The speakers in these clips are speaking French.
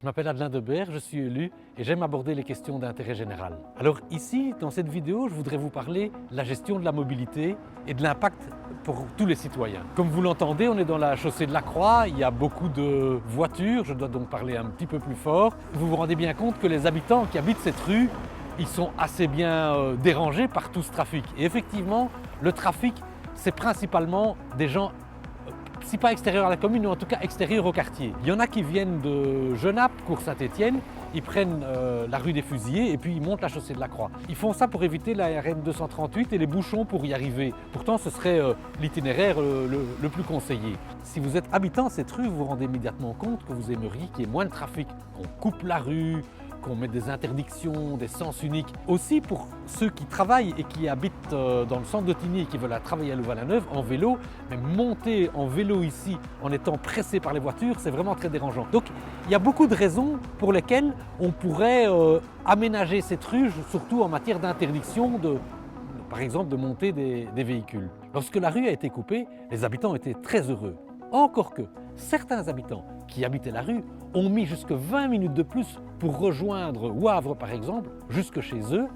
m'appelle Adelin Debert, je suis élu et j'aime aborder les questions d'intérêt général. Alors ici, dans cette vidéo, je voudrais vous parler de la gestion de la mobilité et de l'impact pour tous les citoyens. Comme vous l'entendez, on est dans la chaussée de la Croix, il y a beaucoup de voitures, je dois donc parler un petit peu plus fort. Vous vous rendez bien compte que les habitants qui habitent cette rue, ils sont assez bien dérangés par tout ce trafic. Et effectivement, le trafic, c'est principalement des gens si pas extérieurs à la commune, mais en tout cas extérieurs au quartier. Il y en a qui viennent de Genappe, Cours-Saint-Étienne, ils prennent la rue des Fusillés et puis ils montent la chaussée de la Croix. Ils font ça pour éviter la RN 238 et les bouchons pour y arriver. Pourtant, ce serait l'itinéraire le plus conseillé. Si vous êtes habitant de cette rue, vous vous rendez immédiatement compte que vous aimeriez qu'il y ait moins de trafic, qu'on coupe la rue, qu'on mette des interdictions, des sens uniques. Aussi pour ceux qui travaillent et qui habitent dans le centre de Tigny et qui veulent travailler à Louvain-la-Neuve en vélo, mais monter en vélo ici en étant pressé par les voitures, c'est vraiment très dérangeant. Donc il y a beaucoup de raisons pour lesquelles on pourrait aménager cette rue, surtout en matière d'interdiction par exemple de monter des véhicules. Lorsque la rue a été coupée, les habitants étaient très heureux. Encore que certains habitants qui habitaient la rue ont mis jusque 20 minutes de plus pour rejoindre Wavre par exemple, jusque chez eux,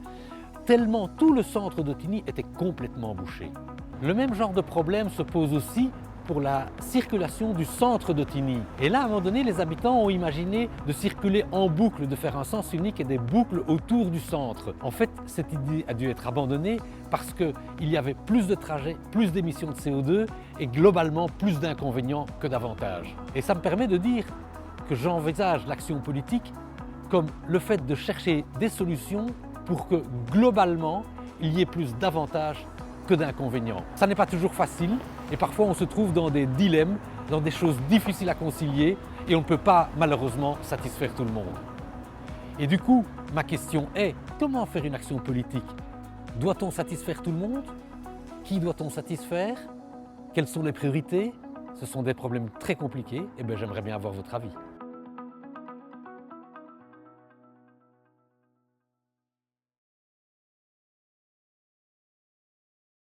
tellement tout le centre de Tigny était complètement bouché. Le même genre de problème se pose aussi pour la circulation du centre de Tigny. Et là, à un moment donné, les habitants ont imaginé de circuler en boucle, de faire un sens unique et des boucles autour du centre. En fait, cette idée a dû être abandonnée parce qu'il y avait plus de trajets, plus d'émissions de CO2 et globalement plus d'inconvénients que d'avantages. Et ça me permet de dire que j'envisage l'action politique comme le fait de chercher des solutions pour que globalement, il y ait plus d'avantages que d'inconvénients. Ça n'est pas toujours facile et parfois on se trouve dans des dilemmes, dans des choses difficiles à concilier et on ne peut pas malheureusement satisfaire tout le monde. Et du coup, ma question est, comment faire une action politique? Doit-on satisfaire tout le monde? Qui doit-on satisfaire? Quelles sont les priorités? Ce sont des problèmes très compliqués et j'aimerais bien avoir votre avis.